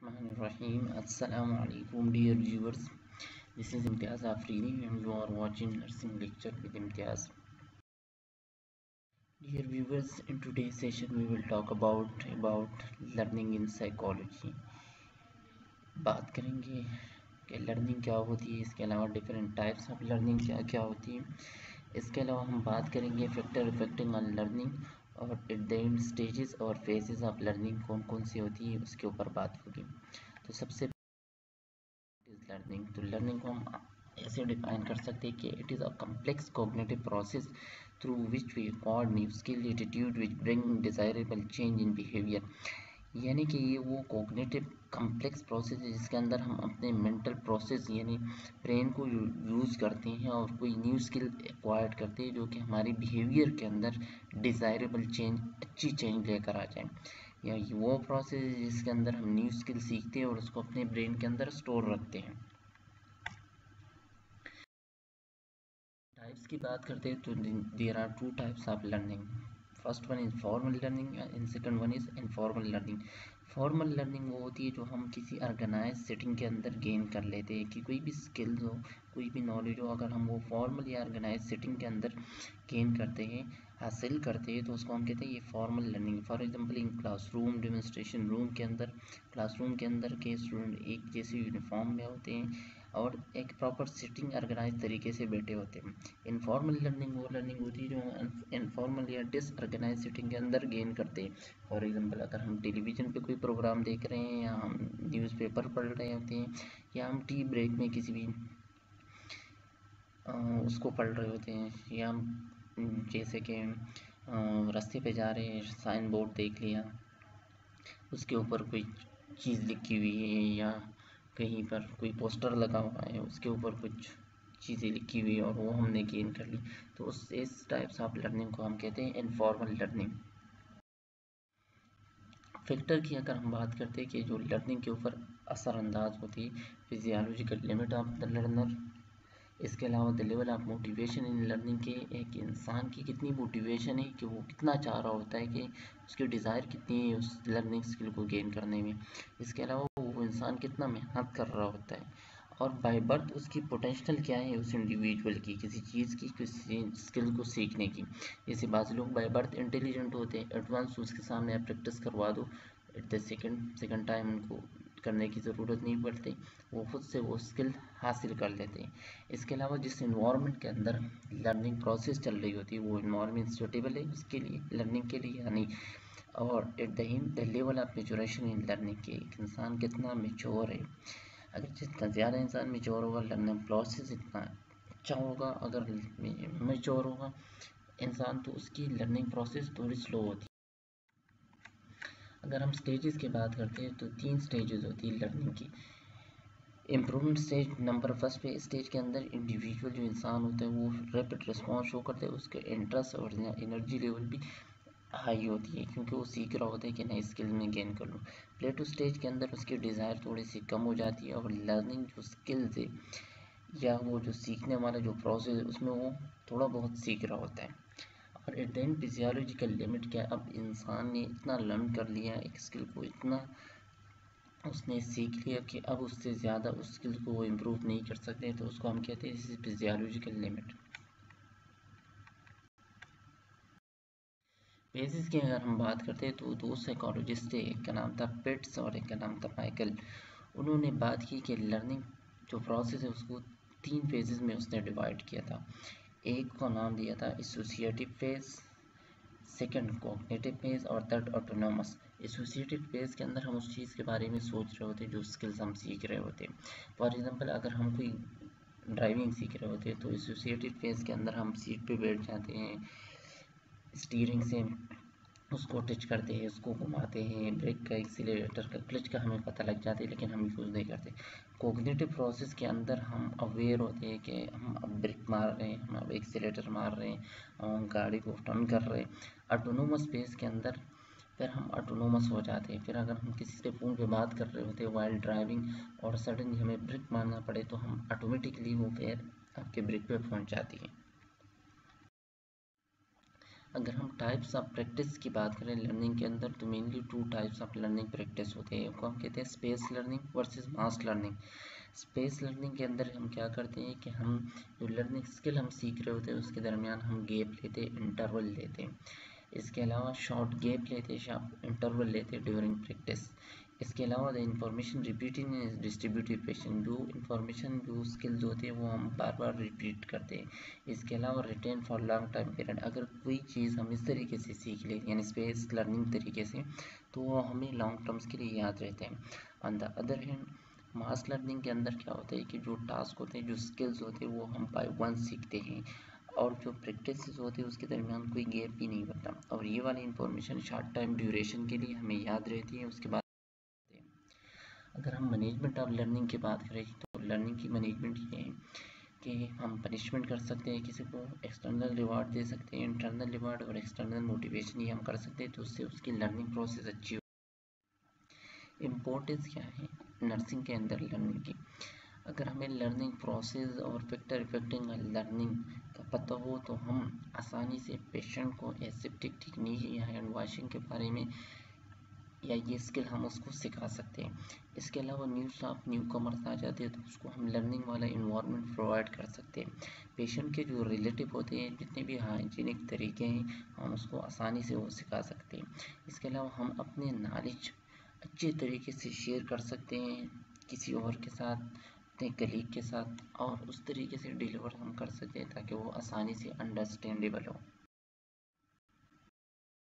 Bismillahirrahmanirrahim. Assalamu alaikum dear viewers. This is Imtiaz Afridi and you are watching Nursing Lecture with Imtiaz. Dear viewers, in today's session we will talk about learning in psychology. बात करेंगे कि learning क्या होती है, इसके अलावा different types of learning क्या क्या होती है। इसके अलावा हम बात करेंगे फैक्टर इफेक्टिंग ऑन लर्निंग और एट द एंड स्टेजेस और फेजेस ऑफ लर्निंग कौन कौन सी होती है उसके ऊपर बात होगी। तो सबसे इज लर्निंग, तो लर्निंग को हम ऐसे डिफाइन कर सकते हैं कि it is a complex cognitive process through which we acquire new skill attitude which bring desirable change in behaviour. यानी कि ये वो कॉग्निटिव कम्प्लेक्स प्रोसेस है जिसके अंदर हम अपने मेंटल प्रोसेस यानी ब्रेन को यूज़ करते हैं और कोई न्यू स्किल एक्वायर्ड करते हैं जो कि हमारी बिहेवियर के अंदर डिज़ायरेबल चेंज, अच्छी चेंज लेकर आ जाए। या वो प्रोसेस है जिसके अंदर हम न्यू स्किल सीखते हैं और उसको अपने ब्रेन के अंदर स्टोर रखते हैं। टाइप्स की बात करते हैं तो there are two types of learning. First one is formal learning and second one is informal learning. Formal learning वो होती है जो हम किसी ऑर्गेनाइज सेटिंग के अंदर गेन कर लेते हैं कि कोई भी स्किल्स हो, कोई भी नॉलेज हो, अगर हम वो फॉर्मल या ऑर्गेनाइज सेटिंग के अंदर गेन करते हैं, हासिल करते हैं, तो उसको हम कहते हैं ये formal learning. For example in classroom demonstration room के अंदर, क्लासरूम के अंदर के स्टूडेंट एक जैसे यूनिफॉर्म में होते हैं और एक प्रॉपर सिटिंग ऑर्गेनाइज तरीके से बैठे होते हैं। इनफॉर्मल लर्निंग वो लर्निंग होती है जो इनफॉर्मल या डिसऑर्गेनाइज सेटिंग के अंदर गेन करते हैं। फॉर एग्जांपल अगर हम टेलीविज़न पे कोई प्रोग्राम देख रहे हैं या हम न्यूज़पेपर पढ़ रहे होते हैं या हम टी ब्रेक में किसी भी उसको पढ़ रहे होते हैं या हम जैसे कि रास्ते पे जा रहे हैं, साइन बोर्ड देख लिया, उसके ऊपर कोई चीज़ लिखी हुई है या कहीं पर कोई पोस्टर लगा हुआ है उसके ऊपर कुछ चीज़ें लिखी हुई है और वो हमने गेन कर ली, तो उस इस टाइप्स ऑफ लर्निंग को हम कहते हैं इनफॉर्मल लर्निंग। फैक्टर की अगर हम बात करते हैं कि जो लर्निंग के ऊपर असरअंदाज होती है, physiological limit of the learner, इसके अलावा the level of motivation in learning के एक इंसान की कितनी मोटिवेशन है कि वो कितना चाह रहा होता है कि उसकी डिज़ायर कितनी है उस लर्निंग स्किल को गेन करने में, इसके अलावा वो इंसान कितना मेहनत कर रहा होता है और बाय बर्थ उसकी पोटेंशियल क्या है उस इंडिविजुअल की किसी चीज़ की किसी स्किल को सीखने की। जैसे बाज़ लोग बाय बर्थ इंटेलिजेंट होते हैं, एडवांस उसके सामने आप प्रैक्टिस करवा दो, एट द सेकंड टाइम उनको करने की ज़रूरत नहीं पड़ती, वो खुद से वो स्किल हासिल कर लेते हैं। इसके अलावा जिस इन्वायरमेंट के अंदर लर्निंग प्रोसेस चल रही होती है वो इन्वायरमेंट सूटेबल है उसके लिए लर्निंग के लिए यानी, और at the end the level of maturation in learning के एक इंसान कितना मेच्योर है। अगर जितना ज़्यादा इंसान मेच्योर होगा लर्निंग प्रोसेस इतना अच्छा होगा, अगर मेच्योर होगा इंसान तो उसकी लर्निंग प्रोसेस थोड़ी स्लो होती है। अगर हम स्टेजेस की बात करते हैं तो 3 स्टेजेस होती है लर्निंग की। इम्प्रूवमेंट स्टेज नंबर फर्स्ट पे स्टेज के अंदर इंडिविजुअल जो इंसान होता है वो रैपिड रिस्पॉन्स शो करते हैं, उसके इंटरेस्ट और एनर्जी लेवल भी हाई होती है क्योंकि वो सीख रहा होता है कि नई स्किल में गेन कर लूँ। प्लेटो स्टेज के अंदर उसकी डिज़ायर थोड़ी सी कम हो जाती है और लर्निंग जो स्किल्स है या वो जो सीखने वाला जो प्रोसेस है उसमें वो थोड़ा बहुत सीख रहा होता है। और at the end physiological limit क्या, अब इंसान ने इतना लर्न कर लिया एक स्किल को, इतना उसने सीख लिया कि अब उससे ज़्यादा उस स्किल को वो इम्प्रूव नहीं कर सकते, तो उसको हम कहते हैं this is physiological limit. Basis की अगर हम बात करते हैं तो दो साइकोलॉजिस्ट थे, एक का नाम था पिट्स और एक का नाम था माइकल। उन्होंने बात की कि लर्निंग जो प्रोसेस है उसको 3 फेजेस में उसने डिवाइड किया था। एक को नाम दिया था associative phase, second cognitive phase और थर्ड ऑटोनोमस। एसोसिएटिव फेज के अंदर हम उस चीज़ के बारे में सोच रहे होते हैं जो स्किल्स हम सीख रहे होते हैं। फॉर एग्जांपल अगर हम कोई ड्राइविंग सीख रहे होते हैं तो एसोसिएटिव फेज के अंदर हम सीट पे बैठ जाते हैं, स्टीयरिंग से उसको टच करते हैं, उसको घुमाते हैं, ब्रेक का, एक्सीलरेटर का, क्लच का हमें पता लग जाता है लेकिन हम यूज़ नहीं करते। कॉग्निटिव प्रोसेस के अंदर हम अवेयर होते हैं कि हम अब ब्रेक मार रहे हैं, हम अब एक्सीलरेटर मार रहे हैं, हम गाड़ी को टर्न कर रहे हैं। ऑटोनोमस फेज के अंदर फिर हम ऑटोनोमस हो जाते हैं। फिर अगर हम किसी से फ़ोन पे बात कर रहे होते हैं वाइल ड्राइविंग और सडनली हमें ब्रेक मारना पड़े तो हम ऑटोमेटिकली वो फिर आपके ब्रेक पे पहुंच जाती है। अगर हम टाइप्स ऑफ प्रैक्टिस की बात करें लर्निंग के अंदर, तो mainly 2 types of learning practice होते हैं, उनको हम कहते हैं स्पेस लर्निंग वर्सेस मास लर्निंग। स्पेस लर्निंग के अंदर हम क्या करते हैं कि हम जो लर्निंग स्किल हम सीख रहे होते हैं उसके दरमियान हम गैप लेते हैं, इंटरवल लेते हैं। इसके अलावा शॉर्ट गैप लेते हैं, शॉर्ट इंटरवल लेते हैं ड्यूरिंग प्रैक्टिस। इसके अलावा the information repeating is distributive patient, जो इंफॉर्मेशन जो स्किल्स होते हैं वो हम बार बार रिपीट करते हैं। इसके अलावा retain for long time period, अगर कोई चीज़ हम इस तरीके से सीख लें यानी स्पेस लर्निंग तरीके से, तो वो हमें लॉन्ग टर्म्स के लिए याद रहते हैं। On the other hand mass learning के अंदर क्या होता है कि जो टास्क होते हैं, जो स्किल्स होते हैं, वो हम बाय वन सीखते हैं और जो प्रैक्टिस होती है उसके दरमियान कोई गैप भी नहीं बनता, और ये वाली इंफॉर्मेशन शॉर्ट टाइम ड्यूरेशन के लिए हमें याद रहती है। उसके बाद अगर हम मैनेजमेंट ऑफ लर्निंग की बात करें, तो लर्निंग की मैनेजमेंट ये है कि हम पनिशमेंट कर सकते हैं, किसी को एक्सटर्नल रिवार्ड दे सकते हैं, इंटरनल रिवार्ड और एक्सटर्नल मोटिवेशन ही हम कर सकते हैं, तो उससे उसकी लर्निंग प्रोसेस अच्छी हो। इम्पोर्टेंस क्या है नर्सिंग के अंदर लर्निंग की? अगर हमें लर्निंग प्रोसेस और फैक्टर इफेक्टिंग लर्निंग का पता हो, तो हम आसानी से पेशेंट को एसेप्टिक टेक्निक या हैंड वॉशिंग के बारे में या ये स्किल हम उसको सिखा सकते हैं। इसके अलावा न्यू स्टाफ न्यू कमर्स आ जाते हैं तो उसको हम लर्निंग वाला इन्वायरमेंट प्रोवाइड कर सकते हैं। पेशेंट के जो रिलेटिव होते हैं, जितने भी हाइजीनिक तरीके हैं, हम उसको आसानी से वो सिखा सकते हैं। इसके अलावा हम अपने नॉलेज अच्छे तरीके से शेयर कर सकते हैं किसी और के साथ, अपने कलीग के साथ, और उस तरीके से डिलीवर हम कर सकते हैं ताकि वो आसानी से अंडरस्टैंडेबल हो।